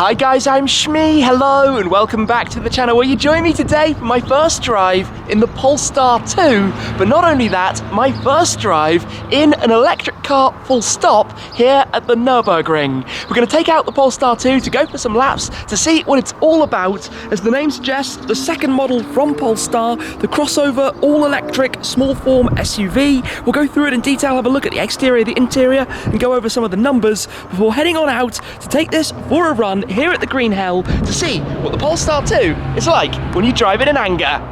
Hi guys, I'm Shmee, hello and welcome back to the channel where you join me today for my first drive in the Polestar 2, but not only that, my first drive in an electric car full stop here at the Nurburgring. We're going to take out the Polestar 2 to go for some laps to see what it's all about. As the name suggests, the second model from Polestar, the crossover all-electric small form SUV. We'll go through it in detail, have a look at the exterior, the interior, and go over some of the numbers before heading on out to take this for a run here at the Green Hell to see what the Polestar 2 is like when you drive it in anger.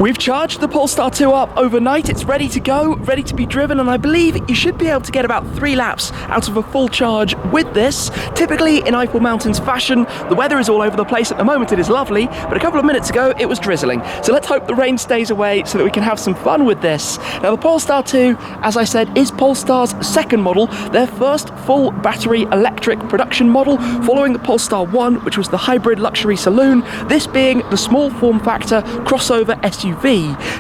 We've charged the Polestar 2 up overnight, it's ready to go, ready to be driven, and I believe you should be able to get about 3 laps out of a full charge with this. Typically in Eiffel Mountains fashion, the weather is all over the place. At the moment it is lovely, but a couple of minutes ago it was drizzling. So let's hope the rain stays away so that we can have some fun with this. Now the Polestar 2, as I said, is Polestar's second model, their first full battery electric production model, following the Polestar 1, which was the hybrid luxury saloon, this being the small form factor crossover SUV.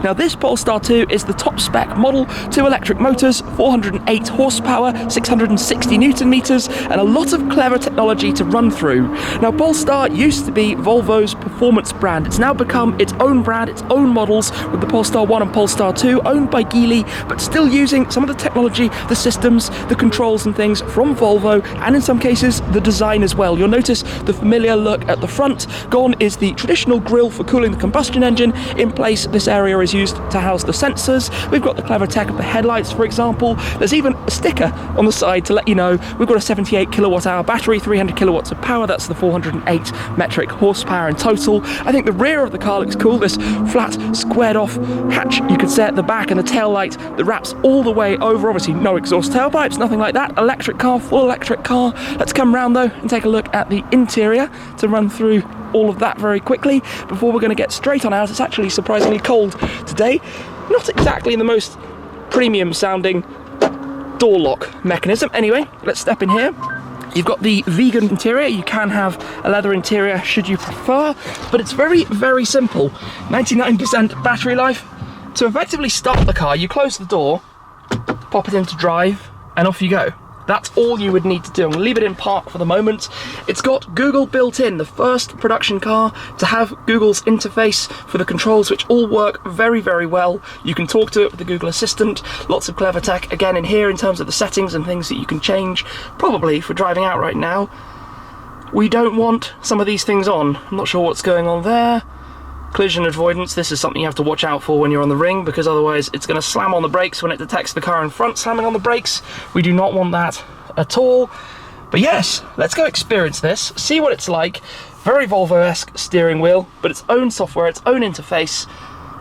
Now this Polestar 2 is the top spec model, 2 electric motors, 408 horsepower, 660 Newton meters, and a lot of clever technology to run through. Now Polestar used to be Volvo's performance brand. It's now become its own brand, its own models, with the Polestar 1 and Polestar 2 owned by Geely, but still using some of the technology, the systems, the controls and things from Volvo, and in some cases the design as well. You'll notice the familiar look at the front. Gone is the traditional grille for cooling the combustion engine. In place, this area is used to house the sensors. We've got the clever tech of the headlights, for example. There's even a sticker on the side to let you know we've got a 78 kilowatt hour battery, 300 kilowatts of power. That's the 408 metric horsepower in total. I think the rear of the car looks cool. This flat, squared off hatch you could say at the back, and the tail light that wraps all the way over. Obviously no exhaust tailpipes, nothing like that. Electric car, full electric car. Let's come round though and take a look at the interior to run through all of that very quickly before we're going to get straight on out. It's actually surprisingly cold today. Not exactly the most premium sounding door lock mechanism. Anyway, let's step in here. You've got the vegan interior. You can have a leather interior should you prefer, but it's very, very simple. 99% battery life. To effectively start the car, you close the door, pop it into drive, and off you go. That's all you would need to do. I'm going to leave it in park for the moment. It's got Google built in, the first production car to have Google's interface for the controls, which all work very, very well. You can talk to it with the Google Assistant. Lots of clever tech again in here in terms of the settings and things that you can change, probably for driving out right now. We don't want some of these things on. I'm not sure what's going on there. Collision avoidance, this is something you have to watch out for when you're on the ring, because otherwise it's going to slam on the brakes when it detects the car in front slamming on the brakes. We do not want that at all. But yes, let's go experience this, see what it's like. Very Volvo-esque steering wheel, but its own software, its own interface.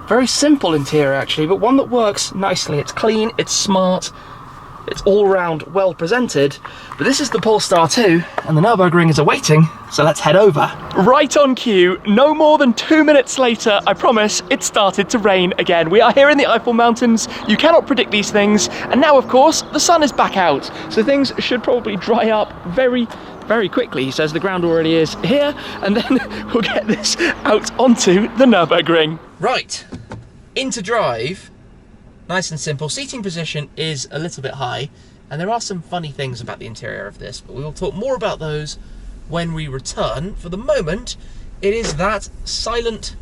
Very simple interior actually, but one that works nicely. It's clean, it's smart, it's all round well presented. But this is the Polestar 2 and the Nürburgring is awaiting, so let's head over. Right on cue, no more than 2 minutes later, I promise, it started to rain again. We are here in the Eiffel Mountains, you cannot predict these things, and now of course the sun is back out, so things should probably dry up very, very quickly. He says the ground already is here, and then we'll get this out onto the Nürburgring. Right, into drive. Nice and simple. Seating position is a little bit high, and there are some funny things about the interior of this, but we will talk more about those when we return. For the moment, it is that silent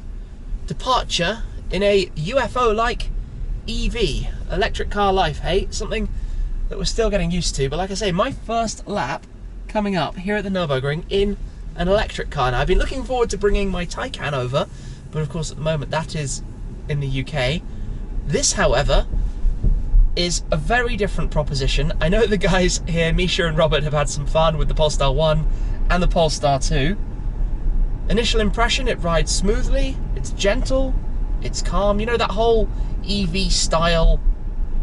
departure in a UFO-like EV, electric car life, hey? Something that we're still getting used to, but like I say, my first lap coming up here at the Nürburgring in an electric car. Now, I've been looking forward to bringing my Taycan over, but of course at the moment that is in the UK. This, however, is a very different proposition. I know the guys here, Misha and Robert, have had some fun with the Polestar 1 and the Polestar 2. Initial impression, it rides smoothly, it's gentle, it's calm. You know, that whole EV style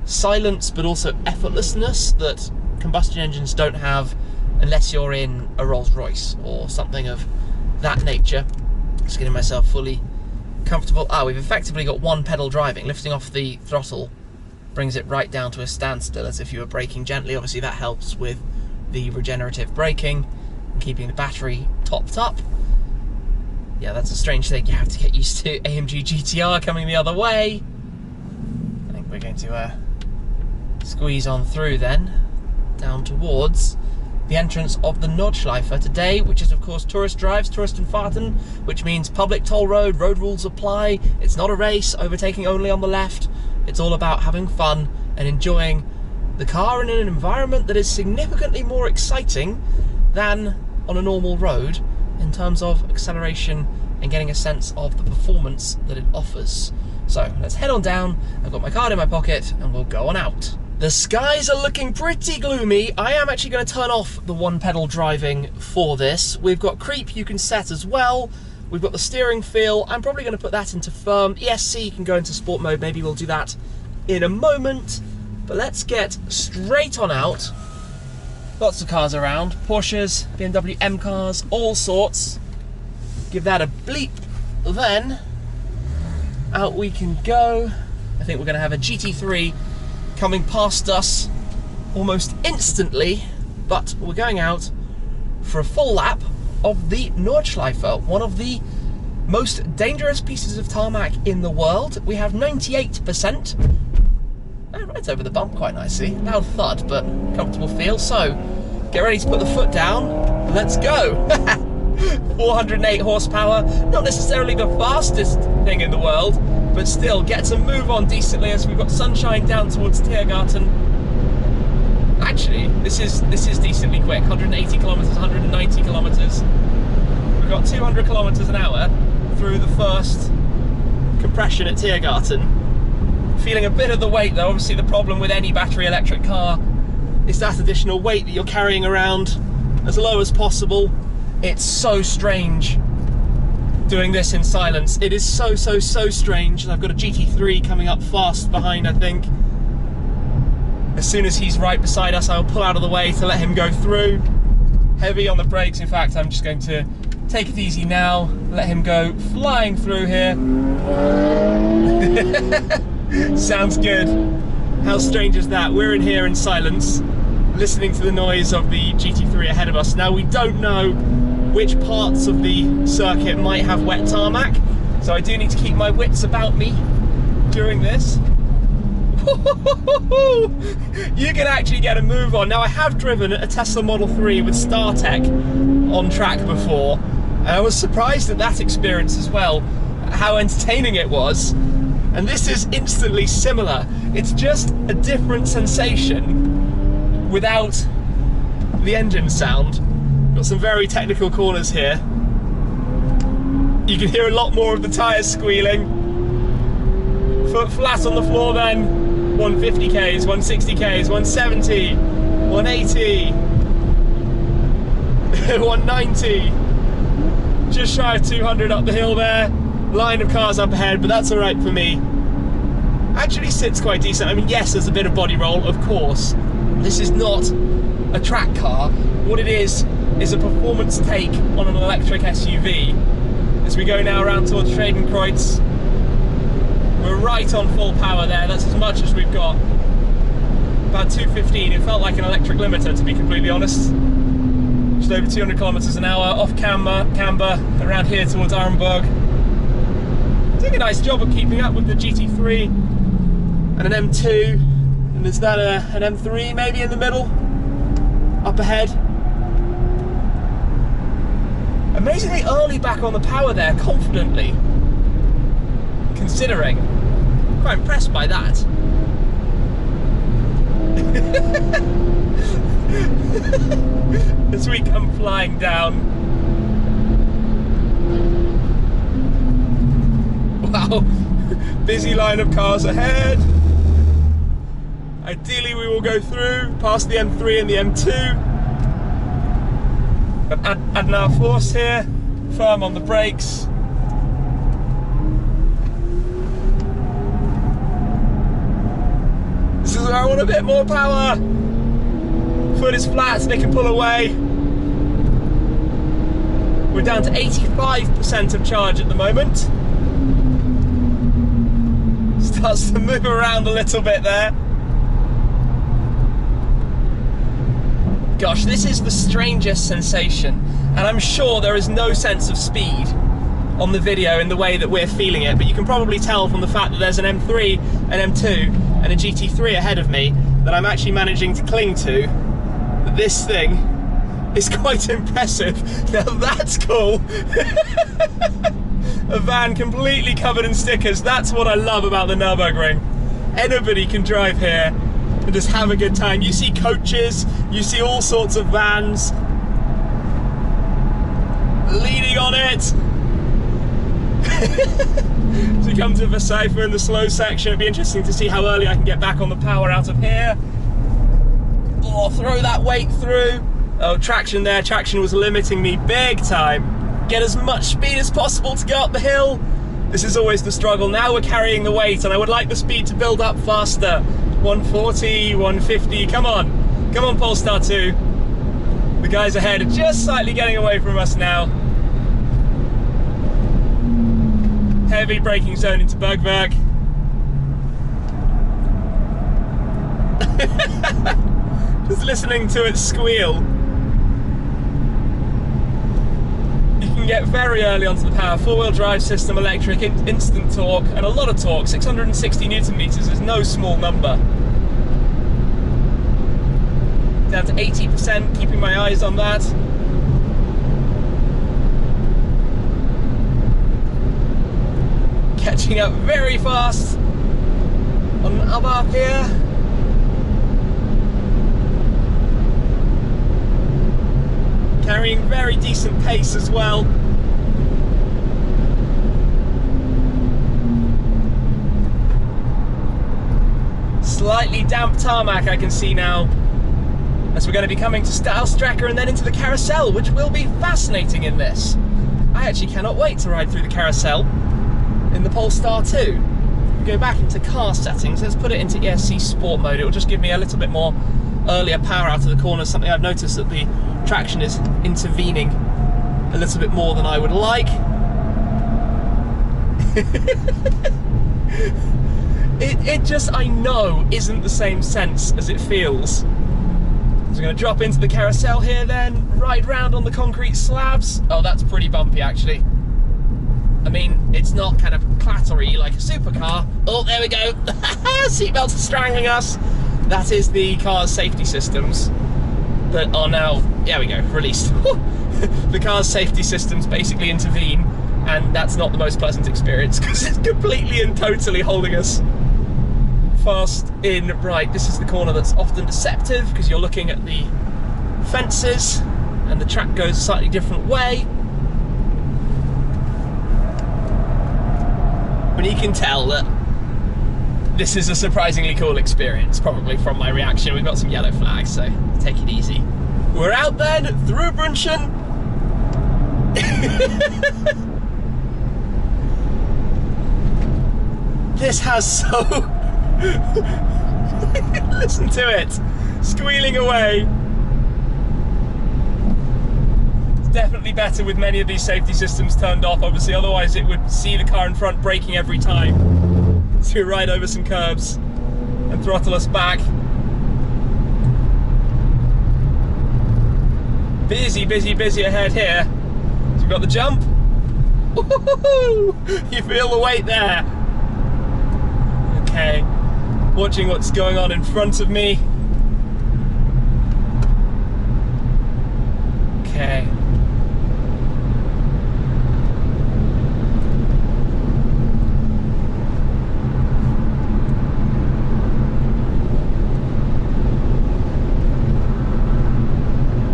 silence but also effortlessness that combustion engines don't have unless you're in a Rolls Royce or something of that nature. Just getting myself fully comfortable. We've effectively got one pedal driving. Lifting off the throttle brings it right down to a standstill as if you were braking gently. Obviously that helps with the regenerative braking and keeping the battery topped up. Yeah, that's a strange thing you have to get used to. AMG GTR coming the other way. I think we're going to squeeze on through then. down towards the entrance of the Nordschleife today, which is of course tourist drives, Touristenfahrten, which means public toll road, road rules apply. It's not a race, overtaking only on the left. It's all about having fun and enjoying the car in an environment that is significantly more exciting than on a normal road in terms of acceleration and getting a sense of the performance that it offers. So let's head on down. I've got my card in my pocket and we'll go on out. The skies are looking pretty gloomy. I am actually going to turn off the one pedal driving for this. We've got creep you can set as well. We've got the steering feel. I'm probably going to put that into firm. ESC can go into sport mode. Maybe we'll do that in a moment. But let's get straight on out. Lots of cars around. Porsches, BMW M cars, all sorts. Give that a bleep. Then out we can go. I think we're going to have a GT3 coming past us almost instantly, but we're going out for a full lap of the Nordschleife, one of the most dangerous pieces of tarmac in the world. We have 98%. Right over the bump quite nicely. Loud thud, but comfortable feel. So get ready to put the foot down. Let's go. 408 horsepower, not necessarily the fastest thing in the world, but still gets a move on decently as we've got sunshine down towards Tiergarten. Actually, this is decently quick. 180 kilometers, 190 kilometers. We've got 200 kilometers an hour through the first compression at Tiergarten. Feeling a bit of the weight though. Obviously the problem with any battery electric car is that additional weight that you're carrying around as low as possible. It's so strange doing this in silence. It is so strange. And I've got a GT3 coming up fast behind, I think. As soon as he's right beside us, I'll pull out of the way to let him go through. Heavy on the brakes. In fact, I'm just going to take it easy now, let him go flying through here. Sounds good. How strange is that? We're in here in silence, listening to the noise of the GT3 ahead of us. Now, we don't know which parts of the circuit might have wet tarmac, so I do need to keep my wits about me during this. You can actually get a move on. Now, I have driven a Tesla Model 3 with StarTech on track before, and I was surprised at that experience as well, how entertaining it was. And this is instantly similar. It's just a different sensation without the engine sound. Got some very technical corners here. You can hear a lot more of the tyres squealing. Foot flat on the floor then. 150 Ks, 160 Ks, 170, 180, 190. Just shy of 200 up the hill there. Line of cars up ahead, but that's all right for me. Actually sits quite decent. I mean, yes, there's a bit of body roll, of course. This is not a track car. What it is a performance take on an electric SUV. As we go now around towards Schwedenkreuz, we're right on full power there. That's as much as we've got. About 215. It felt like an electric limiter, to be completely honest. Just over 200 kilometers an hour off camber around here towards Nurburgring. Doing a nice job of keeping up with the GT3 and an M2, and is that an M3 maybe in the middle, up ahead. Amazingly early back on the power there, confidently, considering. Quite impressed by that. As we come flying down. Wow, busy line of cars ahead. Ideally we will go through, past the M3 and the M2. But add now force here, firm on the brakes. This is where I want a bit more power. Foot is flat, so they can pull away. We're down to 85% of charge at the moment. Starts to move around a little bit there. Gosh, this is the strangest sensation, and I'm sure there is no sense of speed on the video in the way that we're feeling it, but you can probably tell from the fact that there's an M3, an M2 and a GT3 ahead of me that I'm actually managing to cling to this thing is quite impressive. Now that's cool. A van completely covered in stickers. That's what I love about the Nürburgring. Anybody can drive here and just have a good time. You see coaches, you see all sorts of vans leaning on it. So we come to Versailles in the slow section. It'd be interesting to see how early I can get back on the power out of here. Or throw that weight through. Oh, traction there. Traction was limiting me big time. Get as much speed as possible to go up the hill. This is always the struggle. Now we're carrying the weight and I would like the speed to build up faster. 140, 150, come on. Come on, Polestar 2. The guys ahead are just slightly getting away from us now. Heavy braking zone into Bergwerk. Just listening to it squeal. You can get very early onto the power. Four-wheel drive system, electric, instant torque, and a lot of torque. 660 Newton meters is no small number. Down to 80%, keeping my eyes on that. Catching up very fast on up here. Carrying very decent pace as well. Slightly damp tarmac I can see now, as we're going to be coming to Staalstrekker and then into the carousel, which will be fascinating in this. I actually cannot wait to ride through the carousel in the Polestar 2. Go back into car settings, let's put it into ESC Sport mode. It will just give me a little bit more earlier power out of the corners, something I've noticed that the traction is intervening a little bit more than I would like. It just, I know, isn't the same sense as it feels. So we're going to drop into the carousel here then, ride round on the concrete slabs. Oh, that's pretty bumpy actually. I mean, it's not kind of clattery like a supercar. Oh, there we go. Seatbelts are strangling us. That is the car's safety systems that are now, there we go, released. The car's safety systems basically intervene, and that's not the most pleasant experience because it's completely and totally holding us fast in. Right, this is the corner that's often deceptive because you're looking at the fences and the track goes a slightly different way. But you can tell that this is a surprisingly cool experience, probably from my reaction. We've got some yellow flags, so take it easy. We're out then, Nurburgring. This has so... Listen to it, squealing away. It's definitely better with many of these safety systems turned off, obviously, otherwise it would see the car in front braking every time. So we ride over some curbs and throttle us back. Busy, busy, busy ahead here. So we've got the jump. You feel the weight there. Okay, watching what's going on in front of me. Okay.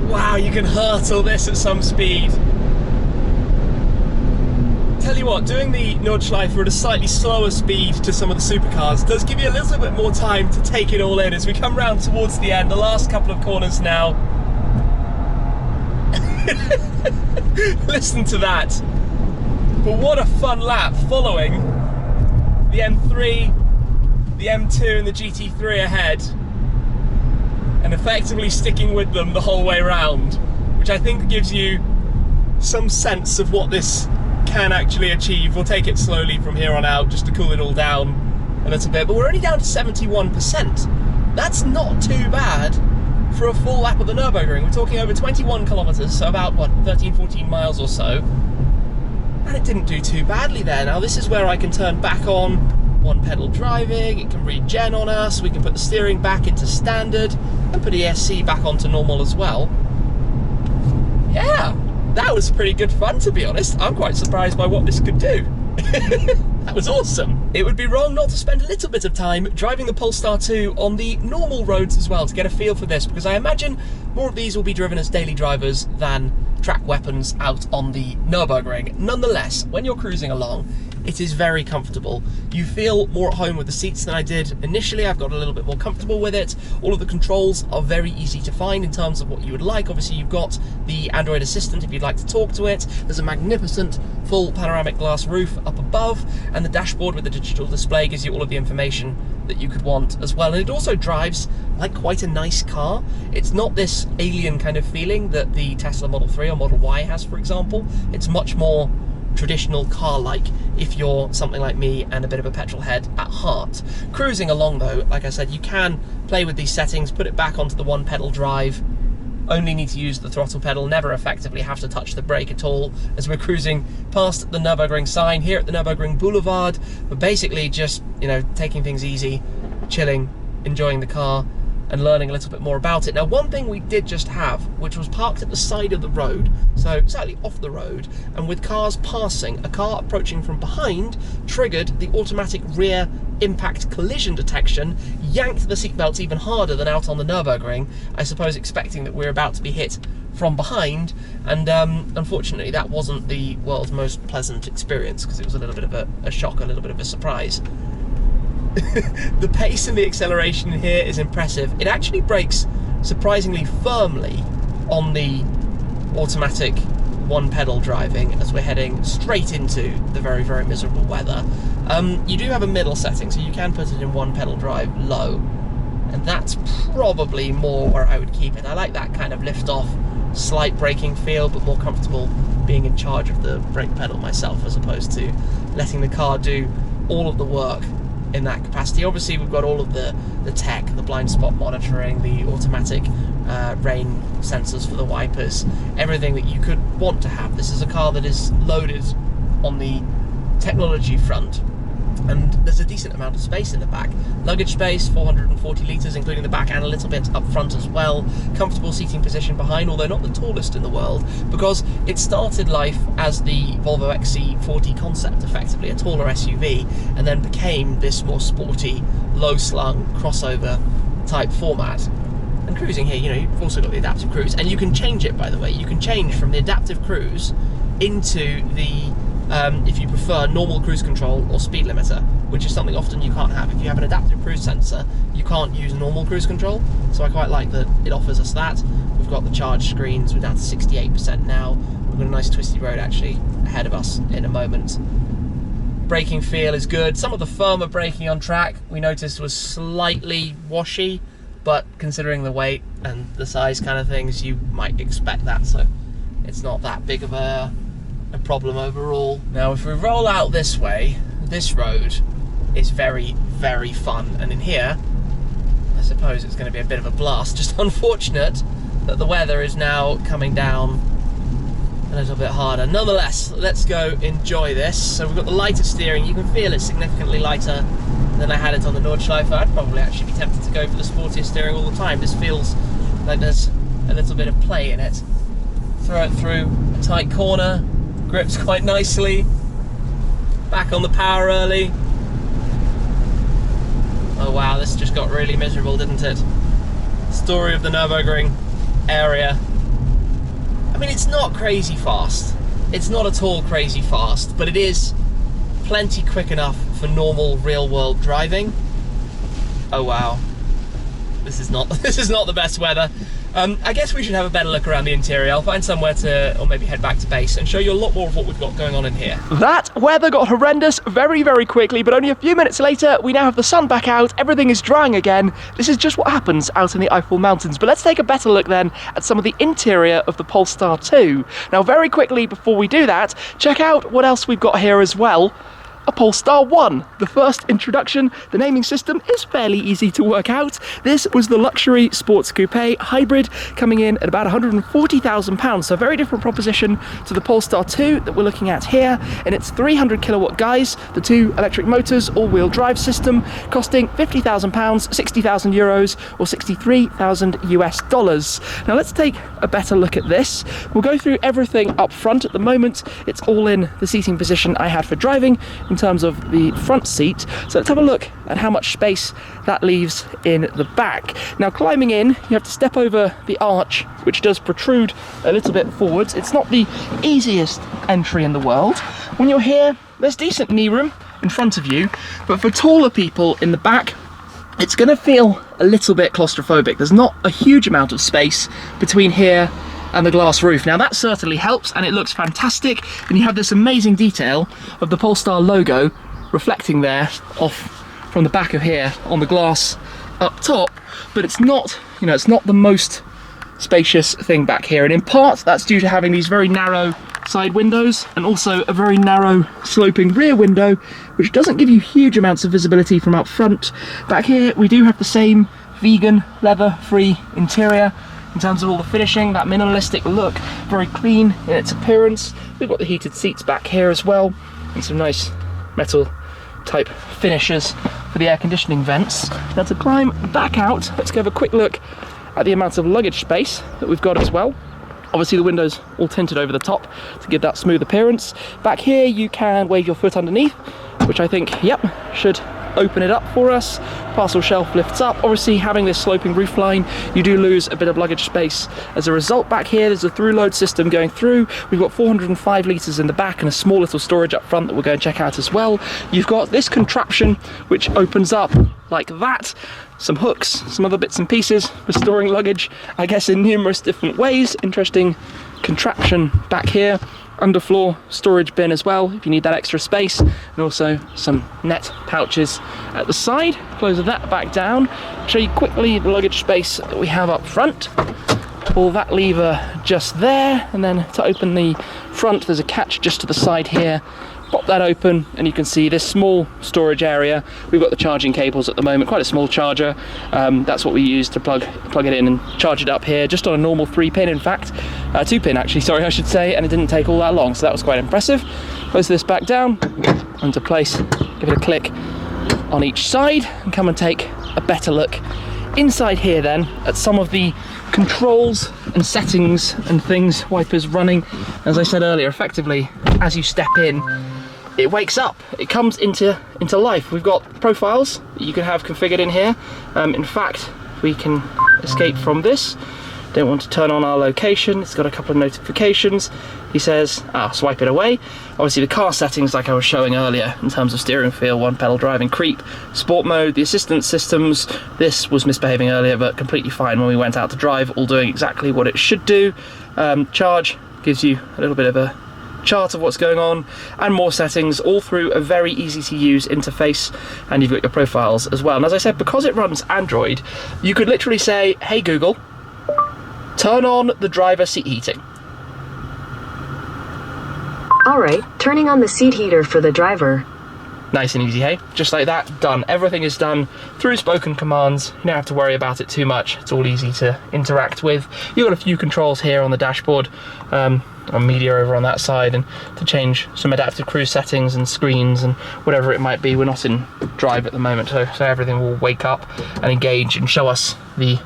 Wow, you can hurtle this at some speed. Tell you what, doing the Nordschleife at a slightly slower speed to some of the supercars does give you a little bit more time to take it all in as we come round towards the end, the last couple of corners now. Listen to that. But what a fun lap following the M3, the M2 and the GT3 ahead, and effectively sticking with them the whole way round, which I think gives you some sense of what this can actually achieve. We'll take it slowly from here on out just to cool it all down a little bit, but we're only down to 71%. That's not too bad for a full lap of the Nürburgring. We're talking over 21 kilometers, so about, what, 13, 14 miles or so. And it didn't do too badly there. Now this is where I can turn back on one pedal driving, it can regen on us, we can put the steering back into standard and put ESC back onto normal as well. Yeah, that was pretty good fun, to be honest. I'm quite surprised by what this could do. That was awesome. It would be wrong not to spend a little bit of time driving the Polestar 2 on the normal roads as well to get a feel for this, because I imagine more of these will be driven as daily drivers than track weapons out on the Nürburgring. Nonetheless, when you're cruising along, it is very comfortable. You feel more at home with the seats than I did initially. I've got a little bit more comfortable with it. All of the controls are very easy to find in terms of what you would like. Obviously, you've got the Android Assistant if you'd like to talk to it. There's a magnificent full panoramic glass roof up above, and the dashboard with the digital display gives you all of the information that you could want as well. And it also drives like quite a nice car. It's not this alien kind of feeling that the Tesla Model 3 or Model Y has, for example. It's much more traditional car-like if you're something like me and a bit of a petrol head at heart. Cruising along though, like I said, you can play with these settings, put it back onto the one pedal drive, only need to use the throttle pedal, never effectively have to touch the brake at all as we're cruising past the Nürburgring sign here at the Nürburgring Boulevard, but basically just, you know, taking things easy, chilling, enjoying the car and learning a little bit more about it. Now, one thing we did just have, which was parked at the side of the road, so slightly off the road, and with cars passing, a car approaching from behind triggered the automatic rear impact collision detection, yanked the seatbelts even harder than out on the Nürburgring, I suppose expecting that we're about to be hit from behind, and unfortunately that wasn't the world's most pleasant experience, because it was a little bit of a shock, a little bit of a surprise. The pace and the acceleration here is impressive. It actually brakes surprisingly firmly on the automatic one pedal driving as we're heading straight into the very, very miserable weather. You do have a middle setting, so you can put it in one pedal drive low, and that's probably more where I would keep it. I like that kind of lift off, slight braking feel, but more comfortable being in charge of the brake pedal myself as opposed to letting the car do all of the work in that capacity. Obviously we've got all of the tech, the blind spot monitoring, the automatic rain sensors for the wipers, everything that you could want to have. This is a car that is loaded on the technology front, and there's a decent amount of space in the back. Luggage space, 440 litres, including the back and a little bit up front as well. Comfortable seating position behind, although not the tallest in the world, because it started life as the Volvo XC40 concept, effectively, a taller SUV, and then became this more sporty, low-slung, crossover type format. And cruising here, you know, you've also got the adaptive cruise, and you can change it, by the way. You can change from the adaptive cruise into the if you prefer normal cruise control or speed limiter, which is something often you can't have. If you have an adaptive cruise sensor, you can't use normal cruise control, so I quite like that it offers us that. We've got the charge screens, we're down to 68% now. We've got a nice twisty road actually ahead of us in a moment. Braking feel is good. Some of the firmer braking on track we noticed was slightly washy, but considering the weight and the size kind of things, you might expect that, so it's not that big of a problem overall. Now if we roll out this way, this road is very, very fun, and in here I suppose it's going to be a bit of a blast. Just unfortunate that the weather is now coming down a little bit harder. Nonetheless, let's go enjoy this. So we've got the lighter steering. You can feel it's significantly lighter than I had it on the Nordschleife. I'd probably actually be tempted to go for the sportier steering all the time. This feels like there's a little bit of play in it. Throw it through a tight corner, grips quite nicely, back on the power early. Oh wow, this just got really miserable, didn't it? Story of the Nürburgring area. I mean, it's not crazy fast. It's not at all crazy fast, but it is plenty quick enough for normal real-world driving. Oh wow, this is not the best weather. I guess we should have a better look around the interior. I'll find somewhere to, or maybe head back to base and show you a lot more of what we've got going on in here. That weather got horrendous very, very quickly, but only a few minutes later, we now have the sun back out, everything is drying again. This is just what happens out in the Eiffel Mountains. But let's take a better look then at some of the interior of the Polestar 2. Now, very quickly, before we do that, check out what else we've got here as well. a Polestar 1, the first introduction. The naming system is fairly easy to work out. This was the luxury sports coupe hybrid, coming in at about £140,000, so a very different proposition to the Polestar 2 that we're looking at here. And it's 300 kilowatt guys, the 2 electric motors, all-wheel drive system, costing £50,000, 60,000 euros, or 63,000 US dollars. Now let's take a better look at this. We'll go through everything up front. At the moment, it's all in the seating position I had for driving in terms of the front seat. So let's have a look at how much space that leaves in the back. Now climbing in, you have to step over the arch, which does protrude a little bit forwards. It's not the easiest entry in the world. When you're here, there's decent knee room in front of you, but for taller people in the back, it's going to feel a little bit claustrophobic. There's not a huge amount of space between here and the glass roof. Now that certainly helps, and it looks fantastic, and you have this amazing detail of the Polestar logo reflecting there off from the back of here on the glass up top, but it's not, you know, it's not the most spacious thing back here, and in part that's due to having these very narrow side windows and also a very narrow sloping rear window, which doesn't give you huge amounts of visibility from up front. Back here we do have the same vegan leather free interior in terms of all the finishing, that minimalistic look, very clean in its appearance. We've got the heated seats back here as well, and some nice metal type finishes for the air conditioning vents. Now to climb back out, let's have a quick look at the amount of luggage space that we've got as well. Obviously the windows all tinted over the top to give that smooth appearance. Back here you can wave your foot underneath, which I think, yep, should open it up for us. Parcel shelf lifts up. Obviously having this sloping roof line, you do lose a bit of luggage space as a result. Back here there's a through load system going through. We've got 405 litres in the back and a small little storage up front that we're going to check out as well. You've got this contraption which opens up like that. Some hooks, some other bits and pieces for storing luggage, I guess in numerous different ways. Interesting contraption back here. Underfloor storage bin as well if you need that extra space, and also some net pouches at the side. Close that back down. Show you quickly the luggage space that we have up front. Pull that lever just there, and then to open the front there's a catch just to the side here. Pop that open and you can see this small storage area. We've got the charging cables at the moment, quite a small charger. That's what we use to plug it in and charge it up here, just on a normal 3-pin, in fact, 2-pin actually, sorry I should say, and it didn't take all that long, so that was quite impressive. Close this back down into place, give it a click on each side, and come and take a better look inside here then at some of the controls and settings and things. Wipers running, as I said earlier, effectively as you step in it wakes up, it comes into life. We've got profiles that you can have configured in here. In fact, we can escape from this. Don't want to turn on our location. It's got a couple of notifications. He says, swipe it away. Obviously the car settings, like I was showing earlier, in terms of steering feel, one pedal driving, creep, sport mode, the assistance systems. This was misbehaving earlier, but completely fine when we went out to drive, all doing exactly what it should do. Charge gives you a little bit of a chart of what's going on, and more settings, all through a very easy to use interface. And you've got your profiles as well. And as I said, because it runs Android, you could literally say, hey Google, turn on the driver seat heating. Alright, turning on the seat heater for the driver. Nice and easy, hey? Just like that, done. Everything is done through spoken commands. You don't have to worry about it too much. It's all easy to interact with. You've got a few controls here on the dashboard, on media over on that side, and to change some adaptive cruise settings and screens and whatever it might be. We're not in drive at the moment, so everything will wake up and engage and show us the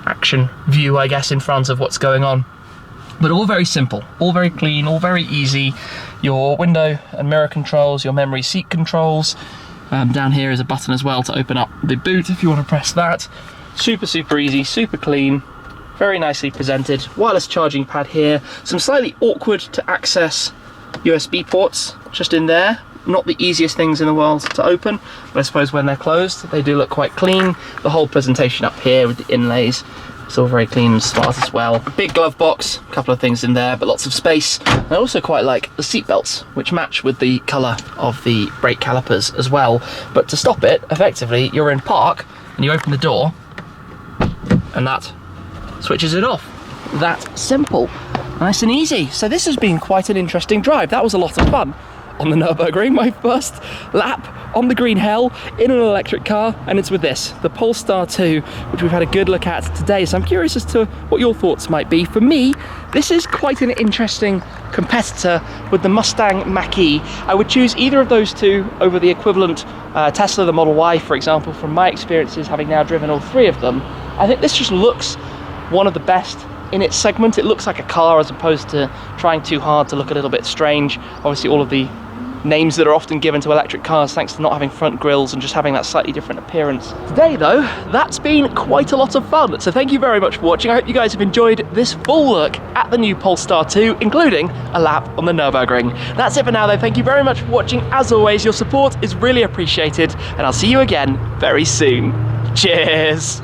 action view, I guess, in front of what's going on. But all very simple, all very clean, all very easy. Your window and mirror controls, your memory seat controls. Down here is a button as well to open up the boot if you want to press that. Super easy, super clean, very nicely presented. Wireless charging pad here. Some slightly awkward to access USB ports just in there. Not the easiest things in the world to open, but I suppose when they're closed, they do look quite clean. The whole presentation up here with the inlays, it's all very clean and smart as well. Big glove box, a couple of things in there, but lots of space. I also quite like the seat belts, which match with the colour of the brake calipers as well. But to stop it, effectively, you're in park and you open the door and that switches it off. That simple, nice and easy. So this has been quite an interesting drive. That was a lot of fun. on the Nürburgring, my first lap on the green hell in an electric car, and it's with this, the Polestar 2, which we've had a good look at today. So I'm curious as to what your thoughts might be. For me, this is quite an interesting competitor with the Mustang Mach-E. I would choose either of those two over the equivalent Tesla, the Model Y, for example, from my experiences having now driven all three of them. I think this just looks one of the best in its segment. It looks like a car as opposed to trying too hard to look a little bit strange. Obviously all of the names that are often given to electric cars thanks to not having front grills and just having that slightly different appearance. Today though, that's been quite a lot of fun, so thank you very much for watching. I hope you guys have enjoyed this full look at the new Polestar 2, including a lap on the Nürburgring. That's it for now though, thank you very much for watching. As always, your support is really appreciated, and I'll see you again very soon. Cheers!